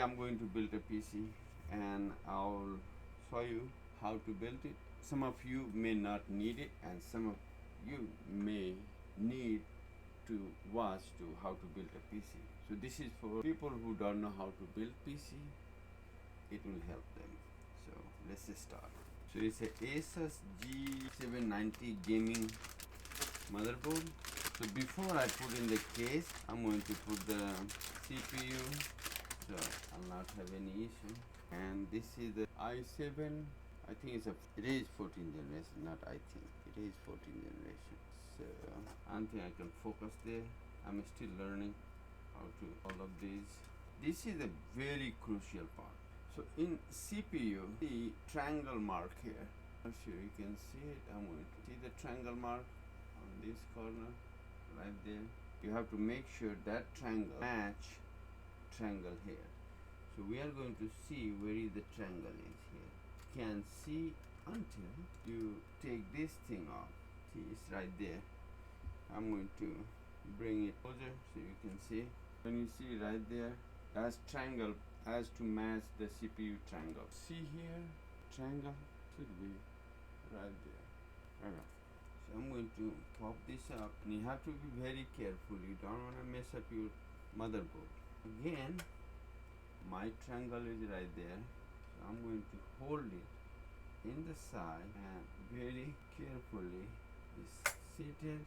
I'm going to build a PC and I'll show you how to build it. Some of you may not need it and some of you may need to watch to how to build a PC. So this is for people who don't know how to build PC. It will help them. So let's start. So it's a ASUS G790 gaming motherboard. So before I put in the case, I'm going to put the CPU. So I'll not have any issue. And this is the i7. I think it is 14th generation, not I think. It is 14th generation. So I don't think I can focus there. I'm still learning how to all of these. This is a very crucial part. So in CPU, the triangle mark here. I'm sure you can see it. I'm going to see the triangle mark on this corner, right there. You have to make sure that triangle match triangle here. So we are going to see where is the triangle is here. You can see until you take this thing off. See, it's right there. I'm going to bring it closer so you can see. When you see right there, that's triangle has to match the CPU triangle. See here, triangle should be right there. Alright. So I'm going to pop this up, and you have to be very careful. You don't want to mess up your motherboard. Again, my triangle is right there. So I'm going to hold it in the side and very carefully it's seated.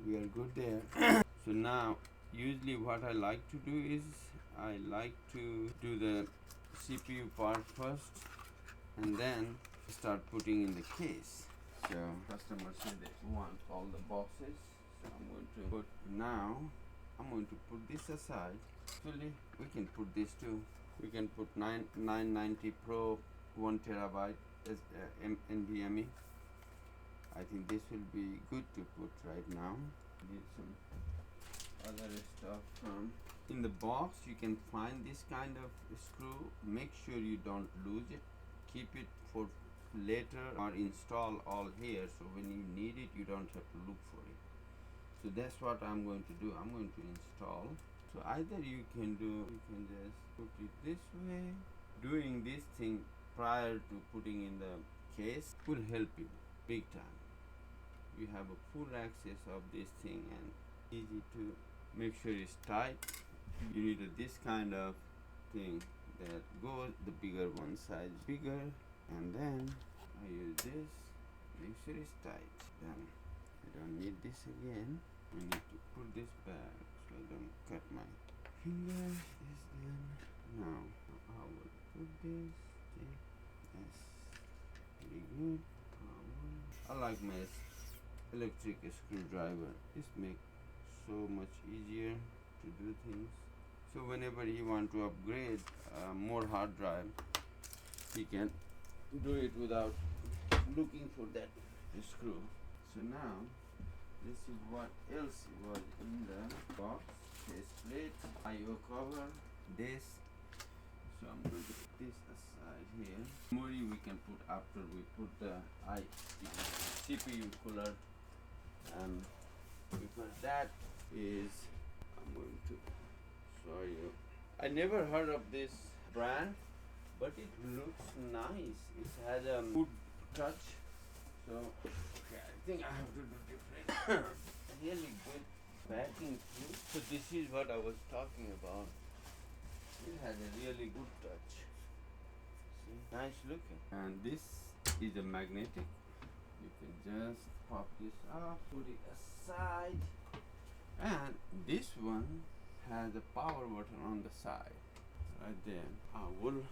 We are good there. So now usually what I like to do is I like to do the CPU part first and then start putting in the case. So customers say they want all the boxes. So I'm going to put now. I'm going to put this aside. Actually, we can put this too. We can put 990 Pro 1 terabyte as NVMe. I think this will be good to put right now. Need some other stuff. In the box, you can find this kind of screw. Make sure you don't lose it. Keep it for later or install all here. So when you need it, you don't have to look for it. So that's what I'm going to do. I'm going to install. So either you can just put it this way. Doing this thing prior to putting in the case will help you big time. You have a full access of this thing and easy to make sure it's tight. You need this kind of thing that goes the bigger one size bigger, and then I use this, make sure it's tight. Then I don't need this again. I need to put this back so I don't cut my finger. This then. Now I will put this. See? Yes, pretty good. I like my electric screwdriver. This makes so much easier to do things. So whenever you want to upgrade more hard drive, you can do it without looking for that screw. So now this is what else was in the box. Face plate, I/O cover, this. So I'm going to put this aside here. Memory we can put after we put the CPU cooler, and because that is, I'm going to show you. I never heard of this brand, but it looks nice. It has a wood touch. So okay, I think I have to do different. Really good packing too. So this is what I was talking about. It has a really good touch. See, nice looking. And this is a magnetic. You can just pop this off, put it aside. And this one has a power button on the side. Right there. I will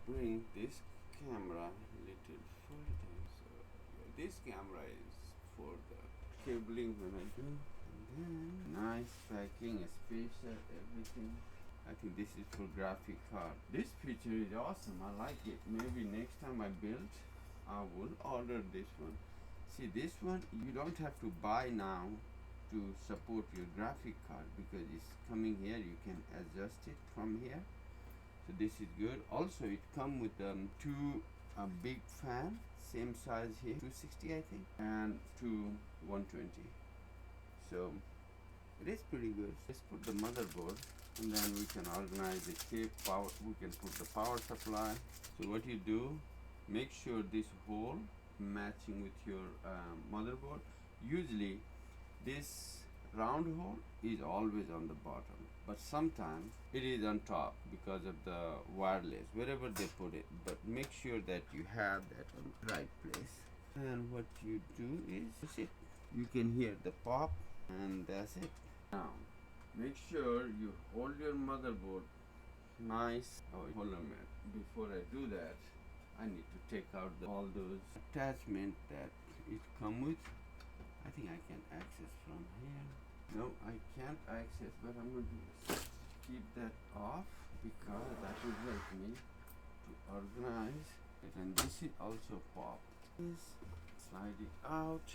bring this camera a little further. So this camera is for the cabling when I do. And then nice packing, a spacer, everything. I think this is for graphic card. This feature is awesome. I like it. Maybe next time I build, I will order this one. See, this one you don't have to buy now to support your graphic card because it's coming here. You can adjust it from here. So this is good. Also, it comes with two big fan, same size here, 260 I think, and two 120. So It is pretty good. Let's put the motherboard, and then we can organize the chip, power. We can put the power supply. So what you do, make sure this hole matching with your motherboard. Usually this round hole is always on the bottom, but sometimes it is on top because of the wireless, wherever they put it. But make sure that you have that on the right place. And what you do is, that's it. You can hear the pop, and that's it. Now, make sure you hold your motherboard nice. Oh, hold on a minute. Before I do that, I need to take out all those attachments that it come with. I think I can access from here. No, I can't access, but I'm going to keep that off because that will help me to organize it. And this is also pop. Slide it out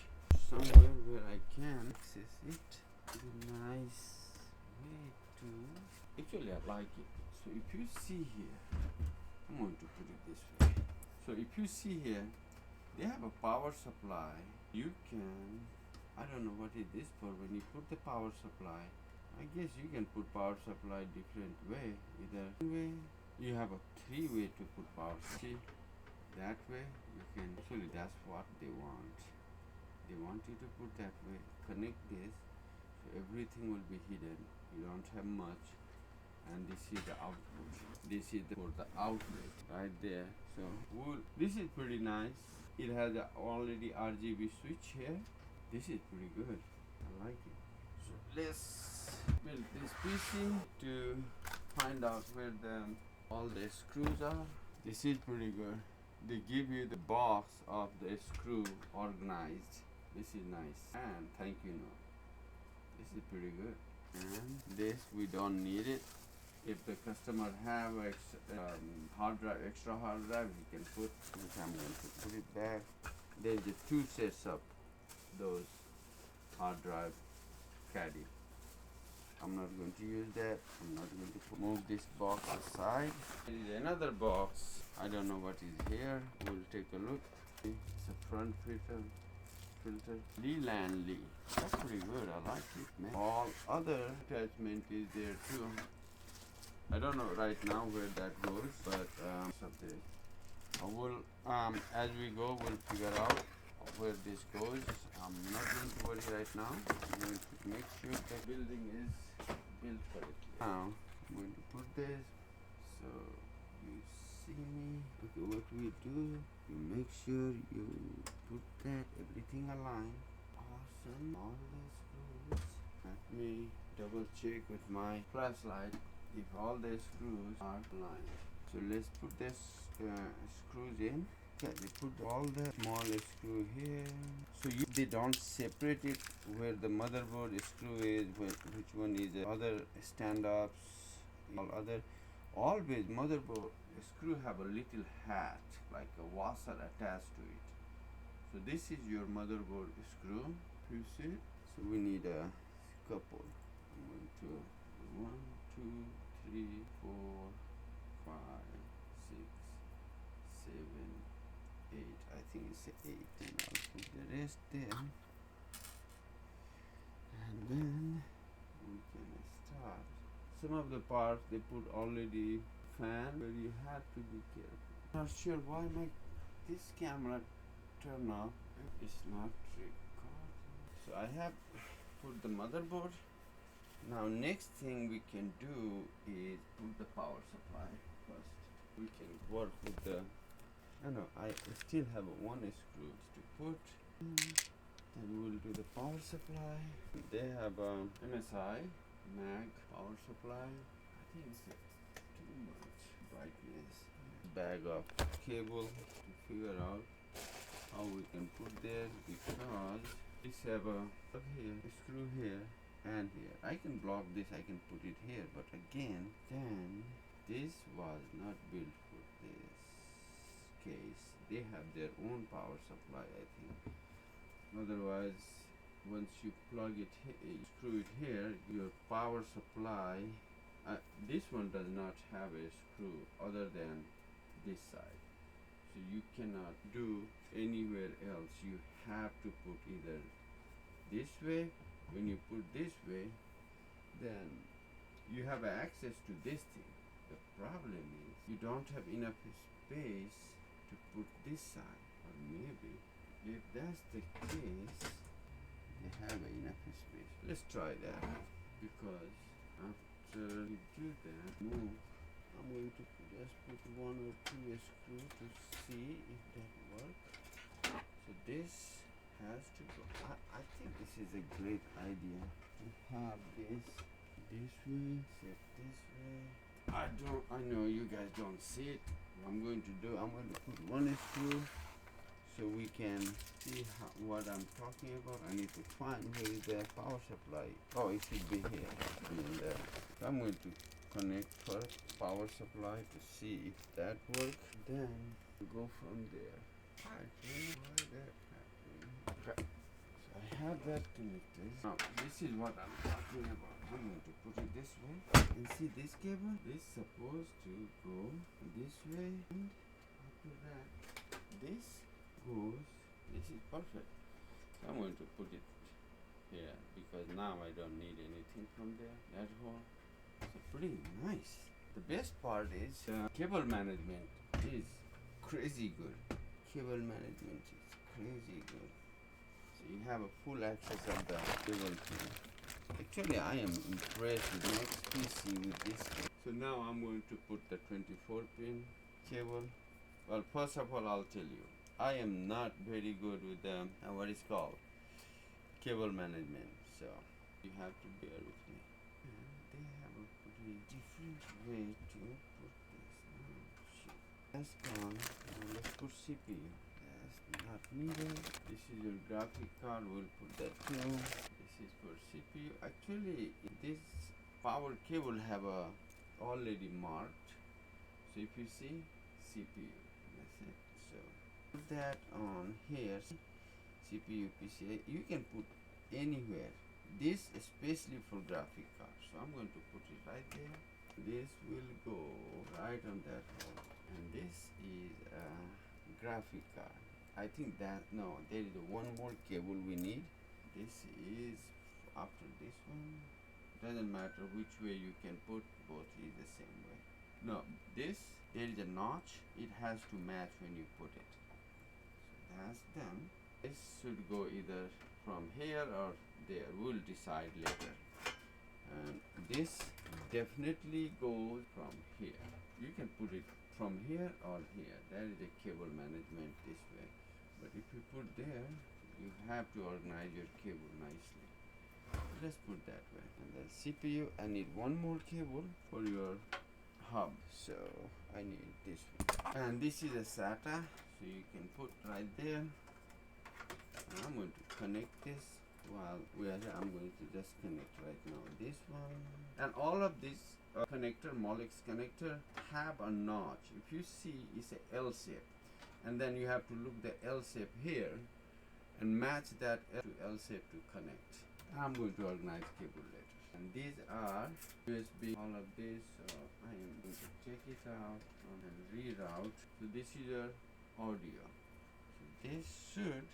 somewhere where I can access it. It's a nice way to. Actually, I like it. So if you see here, I'm going to put it this way. So if you see here, they have a power supply. You can, I don't know what is this for. When you put the power supply, I guess you can put power supply different way. Either way, you have a 3-way to put power. See, that way you can. Actually, that's what they want. They want you to put that way. Connect this, so everything will be hidden. You don't have much. And this is the output. This is for the outlet right there. So this is pretty nice. It has a already RGB switch here. This is pretty good. I like it. So let's build this PC to find out where all the screws are. This is pretty good. They give you the box of the screw organized. This is nice. And thank you note. This is pretty good. And this we don't need it. If the customer have hard drive, extra hard drive, he can put. I'm going to put it back. There's the 2 sets of those hard drive caddy. I'm not going to use that. I'm not going to move this box aside. There is another box. I don't know what is here. We'll take a look. It's a front filter. Lianli. That's pretty good. I like it, man. All other attachment is there too. I don't know right now where that goes, but I will, as we go, we'll figure out where this goes. I'm not going to worry right now. I'm going to make sure the building is built correctly. Now, I'm going to put this, so you see me. Okay, what we do, you make sure you put that, everything aligned. Awesome, all the screws. Let me double check with my flashlight if all the screws are aligned. So let's put this screws in. Okay, we put all the small screw here. So they don't separate it where the motherboard screw is, which one is the other stand-ups, all other. Always motherboard screw have a little hat, like a washer attached to it. So this is your motherboard screw. You see? So we need a couple. I'm going to 1, 2, 3, 4, 5, 6, 7, 8. I think it's 8. And I'll put the rest there. And then we can start. Some of the parts they put already fan, where you have to be careful. Not sure why this camera turn off. It's not recording. So I have put the motherboard. Now next thing we can do is put the power supply first. We can work with the, I still have one screw to put. Then we'll do the power supply. They have a MSI MAG power supply. I think it's too much brightness. Bag of cable to figure out how we can put there, because this have a screw here and here. I can block this, I can put it here, but again, then this was not built for this case. They have their own power supply, I think. Otherwise, once you plug it you screw it here, your power supply, this one does not have a screw other than this side. So you cannot do anywhere else. You have to put either this way. When you put this way, then you have access to this thing. The problem is you don't have enough space to put this side, or maybe if that's the case, you have enough space. Let's try that, because after you do that, I'm going to just put one or two screws to see if that works. So this has to go. I think this is a great idea to have this way, set this way. I know you guys don't see it. What I'm going to do, I'm going to put one screw so we can see what I'm talking about. I need to find where is the power supply. Oh, it should be here, in there. So I'm going to connect first power supply to see if that works. Then go from there. I don't know why that happening. Okay. So I have that connected. Now this is what I'm talking about. I'm going to put it this way. And see this cable? This is supposed to go this way. And after that, this goes. This is perfect. So I'm going to put it here because now I don't need anything from there. That hole. So pretty nice. The best part is cable management is crazy good. Cable management is crazy good. So you have a full access of the cable thing. Actually, I am impressed with next PC with this cable. So now I'm going to put the 24-pin cable. Well, first of all, I'll tell you, I am not very good with the what is called cable management. So you have to bear with me. They have a pretty different way to put this. That's gone. Now let's put CPU. That's not needed. This is your graphic card. We'll put that too. This is for CPU. Actually, this power cable have a already marked. So if you see CPU, that's it. So put that on here. CPU PCIe. You can put anywhere. This especially for graphic card. So I'm going to put it right there. This will go right on that hole. And this is a graphic card. I think that, no, there is one more cable we need. This is after this one. Doesn't matter which way you can put, both is the same way. No, this, there is a notch. It has to match when you put it. So that's done. This should go either from here or there. We'll decide later. And this definitely goes from here. You can put it from here or here. That is the cable management this way. But if you put there, you have to organize your cable nicely. Let's put that way. And then CPU, I need one more cable for your hub. So I need this one. And this is a SATA, so you can put right there. And I'm going to connect this while we are here. I'm going to just connect right now this one. And all of this connector, Molex connector, have a notch. If you see, it's a L shape. And then you have to look the L shape here and match that L to L shape to connect. I'm going to organize cable later. And these are USB, all of this. So I am going to check it out and reroute. So this is your audio. So this should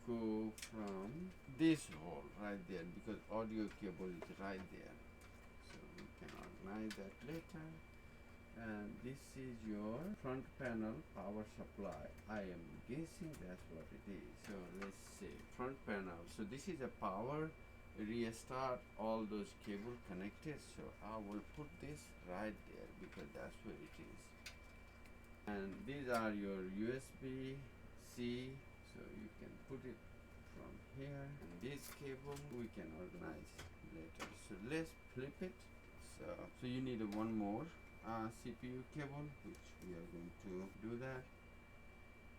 go from this hole right there because audio cable is right there. So we can organize that later. And this is your front panel power supply. I am guessing that's what it is. So let's say front panel. So this is a power restart, all those cable connected. So I will put this right there because that's where it is. And these are your USB-C. So you can put it from here. And this cable we can organize later. So let's flip it. So you need one more CPU cable, which we are going to do that,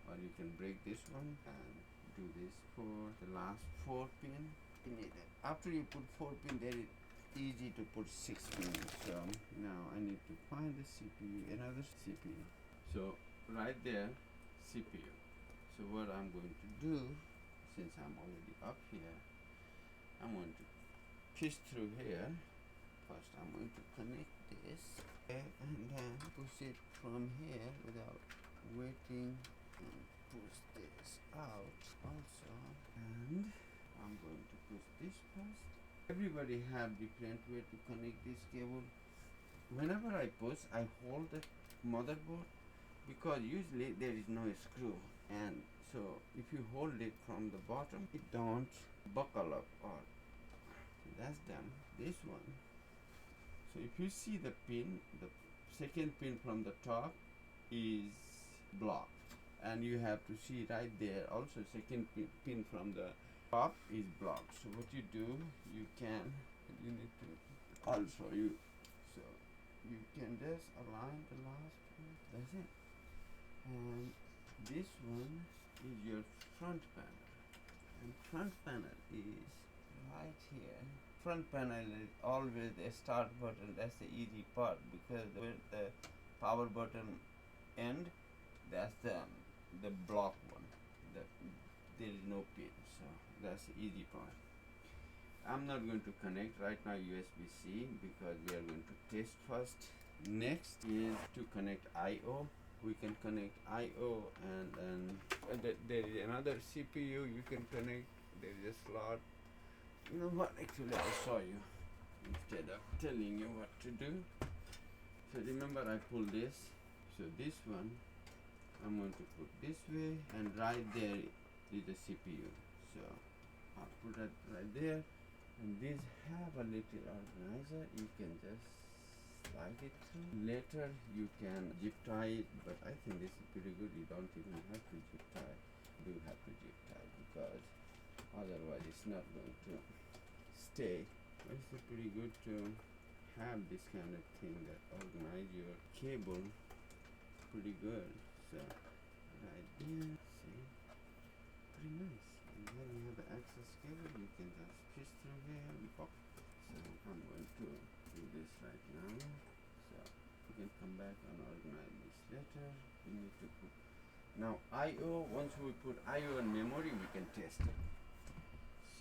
or you can break this one and do this for the last 4 pin. You need it. After you put 4 pin, then it's easy to put 6 pin. So now I need to find the CPU, another CPU. So right there, CPU. So what I'm going to do, since I'm already up here, I'm going to push through here. First I'm going to connect this and then push it from here without waiting, and push this out also. And I'm going to push this first Everybody have different way to connect this cable. Whenever I push, I hold the motherboard because usually there is no screw, and so if you hold it from the bottom, it don't buckle up. Or that's done. This one. So if you see the pin, the second pin from the top is blocked, and you have to see right there also second pin from the top is blocked. So what you do, you need to also so you can just align the last one. That's it. And this one is your front panel, and front panel is right here. Front panel is always the start button. That's the easy part, because where the power button end, that's the block one. There is no pin, so that's the easy part. I'm not going to connect right now USB-C because we are going to test first. Next is to connect I/O. We can connect I/O, and then there is another CPU you can connect. There is a slot. You know what, actually I'll show you instead of telling you what to do. So remember, I pull this. So this one I'm going to put this way, and right there is the CPU. So I'll put it right there, and these have a little organizer. You can just slide it through. Later you can zip tie it, but I think this is pretty good. You don't even have to zip tie. You do have to zip tie because otherwise it's not going to stay. It's pretty good to have this kind of thing that organize your cable pretty good. So right there, see, pretty nice. And then you have the access cable. You can just push through here and pop. So I'm going to do this right now. So you can come back and organize this later. You need to put now I/O. Once we put I/O in memory, we can test it.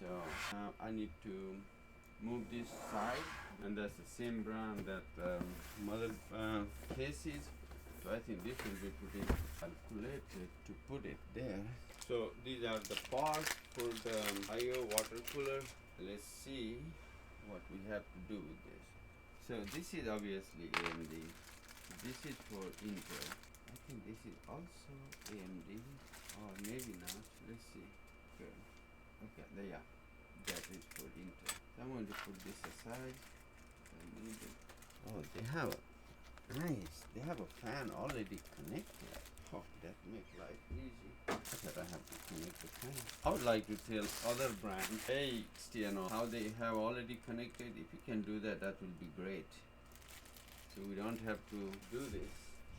So now I need to move this side, and that's the same brand that mother faces. So I think this will be pretty calculated to put it there. So these are the parts for the I/O water cooler. Let's see what we have to do with this. So this is obviously AMD. This is for Intel. I think this is also AMD, or maybe not. Let's see. Good. Okay, there, yeah, that is for Intel. So I'm going to put this aside. Oh, they have nice. They have a fan already connected. Oh, that makes life easy. I thought I have to connect the fan. I would like to tell other brands, hey, how they have already connected. If you can do that, that will be great. So we don't have to do this.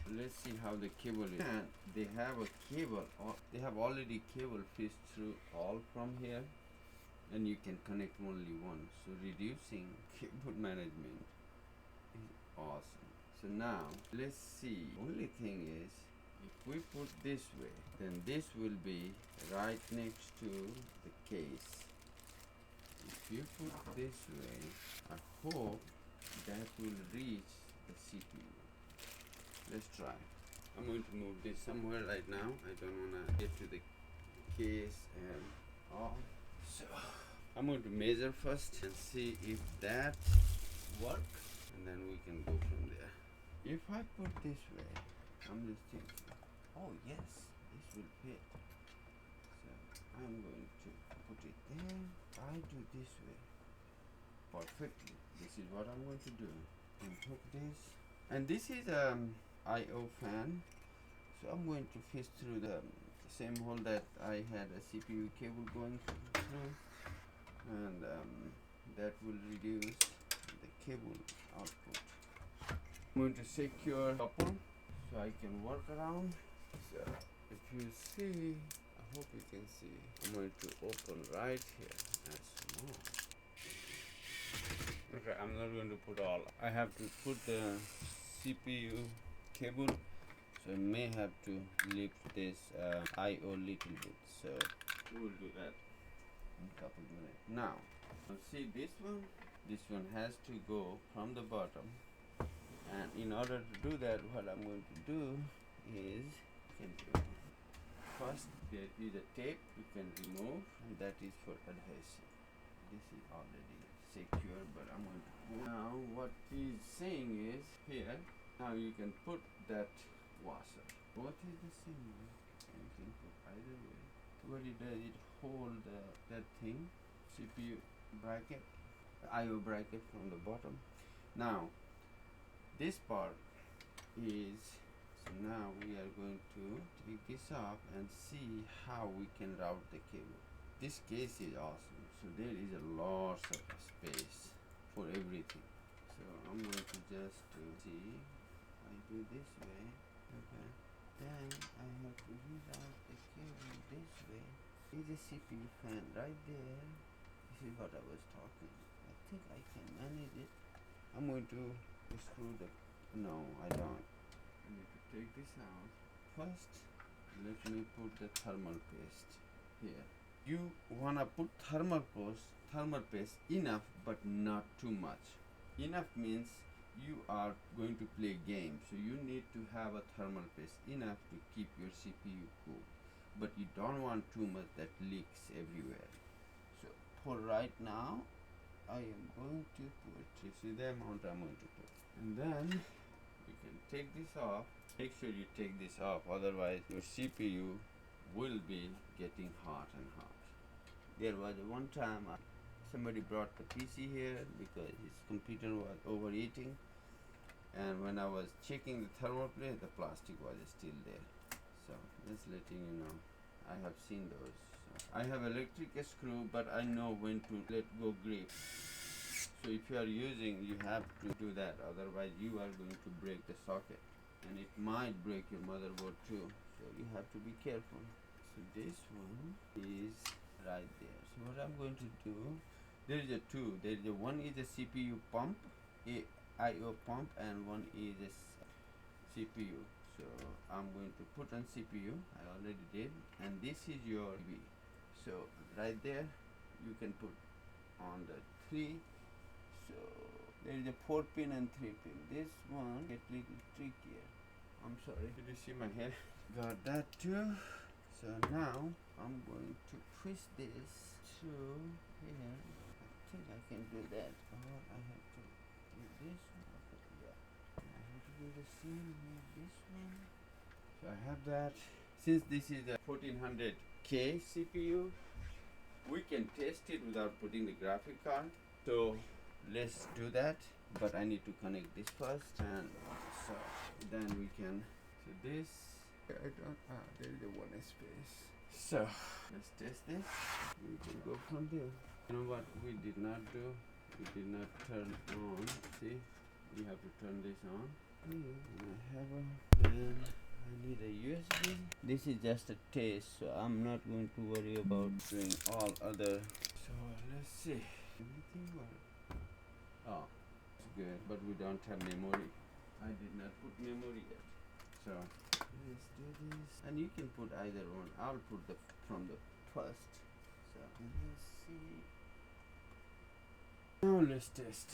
So let's see how the cable is. And they have a cable. They have already cable fished through all from here, and you can connect only one. So reducing cable management is awesome. So now let's see. Only thing is, if we put this way, then this will be right next to the case. If you put this way, I hope that will reach the CPU. Let's try. I'm going to move this somewhere right now. I don't want to get to the case and all. So I'm going to measure first and see if that works, and then we can go from there. If I put this way, I'm just thinking, oh yes, this will fit. So I'm going to put it there. I do this way perfectly. This is what I'm going to do. And hook this. And this is I/O fan. So I'm going to fish through the same hole that I had a CPU cable going through, and that will reduce the cable output. I'm going to secure a couple so I can work around. So if you see, I hope you can see, I'm going to open right here and small. Okay, I'm not going to put all. I have to put the CPU cable, so I may have to lift this I/O little bit. So we'll do that in a couple minutes. Now, see this one? This one has to go from the bottom. And in order to do that, what I'm going to do is, first there is a tape you can remove, and that is for adhesive. This is already secure, but I'm going to now what he's saying is here. Now you can put that washer. What is the symbol? You can put either way. What it does, it hold that thing, CPU bracket, IO bracket from the bottom. Now this part is, so now we are going to take this off and see how we can route the cable. This case is awesome. So there is a lot of space for everything. So I'm going to just see. I do this way. Okay. Then I have to reroute the cable this way. There's a CPU fan right there. This is what I was talking. I think I can manage it. I'm going to screw the. No, I don't. I need to take this out. First, let me put the thermal paste here. You wanna put thermal paste enough, but not too much. Enough means you are going to play games, so you need to have a thermal paste enough to keep your CPU cool. But you don't want too much that leaks everywhere. So for right now, I am going to put, you see the amount I'm going to put. And then you can take this off. Make sure you take this off, otherwise your CPU will be getting hot and hot. There was one time somebody brought the PC here because his computer was overheating, and when I was checking the thermal plate, the plastic was still there. So just letting you know, I have seen those. So I have electric screw, but I know when to let go grip. So if you are using, you have to do that, otherwise you are going to break the socket, and it might break your motherboard too. So you have to be careful. So this one is right there. So what I'm going to do, there is a two. There is a one is a CPU pump, a IO pump, and one is a CPU. So I'm going to put on CPU. I already did, and this is your V. So right there, you can put on the 3. So there is a 4 pin and 3 pin. This one gets a little trickier. I'm sorry. Did you see my hair? Got that too. So now I'm going to twist this to here. I think I can do that. Or I have to do this one. Okay, yeah. I have to do the same with this one. So I have that. Since this is a 1400K CPU, we can test it without putting the graphic card. So let's do that. But I need to connect this first, and so then we can. So this. I don't. There is a one space. So let's test this. We can go from there. You know what we did not do? We did not turn on. See, we have to turn this on. And I have a. Then I need a USB. This is just a test, so I'm not going to worry about doing all other. So let's see. Everything works. Oh, it's good, but we don't have memory. I did not put memory yet. So let's do this, and you can put either one. I'll put the from the first. So let's see. Now let's test.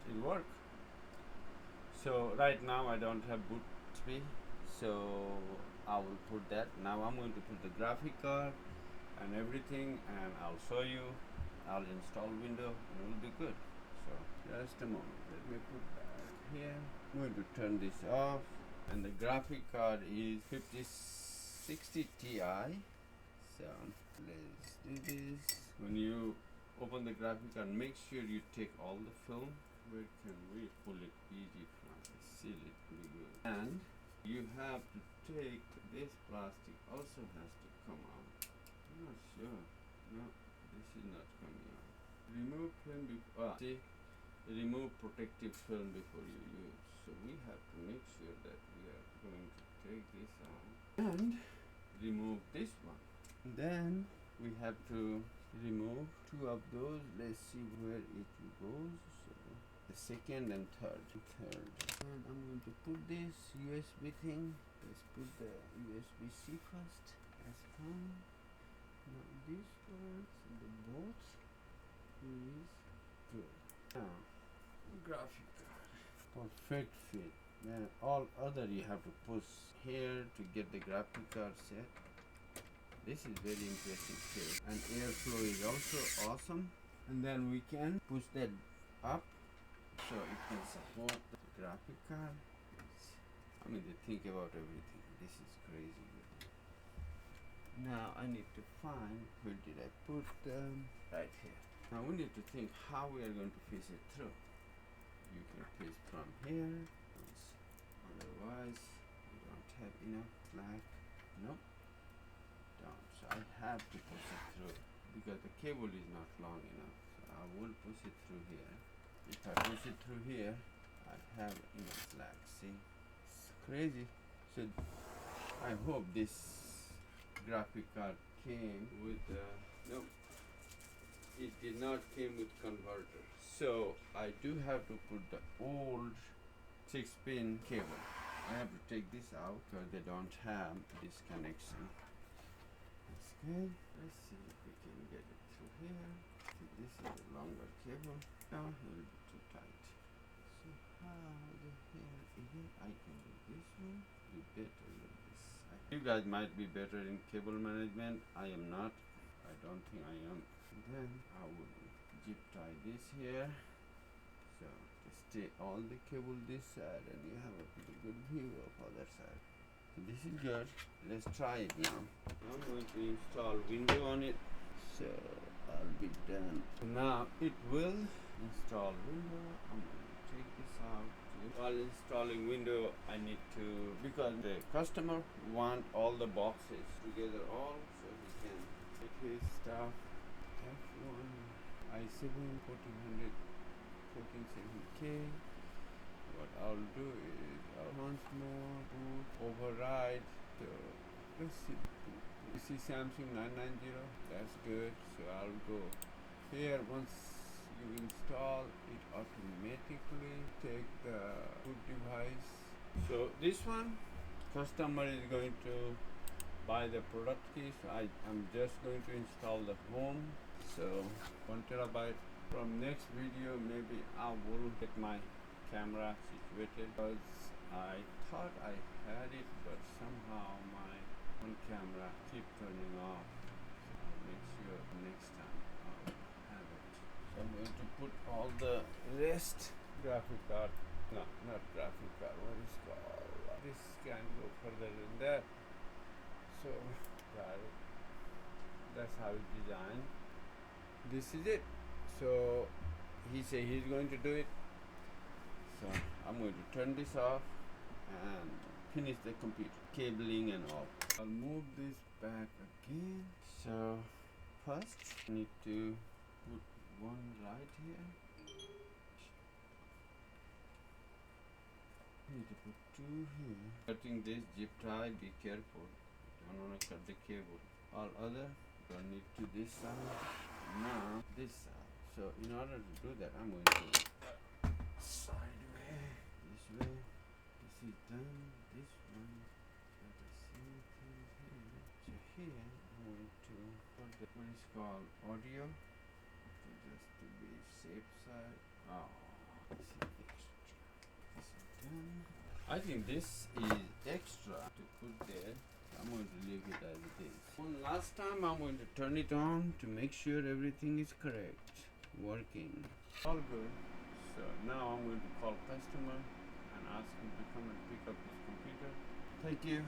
It work. So right now I don't have boot speed, so I will put that. Now I'm going to put the graphic card and everything, and I'll show you. I'll install Windows, and it will be good. So just a moment. Let me put that here. I'm going to turn this off. And the graphic card is 5060 Ti. So let's do this. When you open the graphic card, make sure you take all the film. Where can we pull it easy from? Seal it pretty good. And you have to take this plastic also has to come out. I'm not sure. No, this is not coming out. Remove film before. See, remove protective film before you use. So we have to make sure that we are going to take this out and remove this one. Then we have to remove 2 of those. Let's see where it goes. So the second and third. And I'm going to put this USB thing. Let's put the USB-C first. That's fine. Now this one, so the both is good. Now graphic card. Perfect fit. Then all other you have to push here to get the graphic card set. This is very interesting too. And airflow is also awesome. And then we can push that up so it can support the graphic card. I mean, they think about everything. This is crazy. Now I need to find, where did I put them? Right here. Now we need to think how we are going to fish it through. You can fish from here, otherwise you don't have enough slack. Nope, don't. So I have to push it through because the cable is not long enough. So I will push it through here. If I push it through here, I have enough slack. See, it's crazy. So I hope this graphic card came with no, it did not came with converter. So I do have to put the old 6-pin cable. I have to take this out because they don't have this connection. That's good. Let's see if we can get it through here. See, this is a longer cable. No, a little bit too tight. So how the hell is it? I can do this one. Be better with this. You guys might be better in cable management. I am not. I don't think I am. Then I will zip tie this here. So just stay all the cable this side and you have a pretty good view of other side. So this is good. Let's try it now. I'm going to install window on it. So I'll be done. Now it will install window. I'm going to take this out. While installing window, I need to, because the customer want all the boxes together all, so he can take his stuff. F1 i7 1400 1470K. What I'll do is once more boot override. So let's see. You see Samsung 990. That's good. So I'll go here. Once you install, it automatically take the boot device. So this one, customer is going to buy the product key. So I'm just going to install the home. So 1 terabyte. From next video, maybe I will get my camera situated because I thought I had it, but somehow my one camera keep turning off. So I'll make sure next time I'll have it. So I'm going to put all the rest graphic card. No, not graphic card. What is called? This can go further than that. So that's how it's designed. This is it. So he said he's going to do it. So I'm going to turn this off and finish the computer, cabling and all. I'll move this back again. So first I need to put one right here. I need to put two here. Cutting this zip tie, be careful. Don't want to cut the cable. All other don't need to this side. Now this side. So in order to do that, I'm going to sideways, this way. This is done. This one, got the same thing here. So here, I'm going to put the what is called audio, so just to be safe side. Oh, this is extra. This is done. I think this is extra to put there. I'm going to leave it as it is. One last time, I'm going to turn it on to make sure everything is correct. Working. All good. So now I'm going to call customer and ask him to come and pick up his computer. Thank you.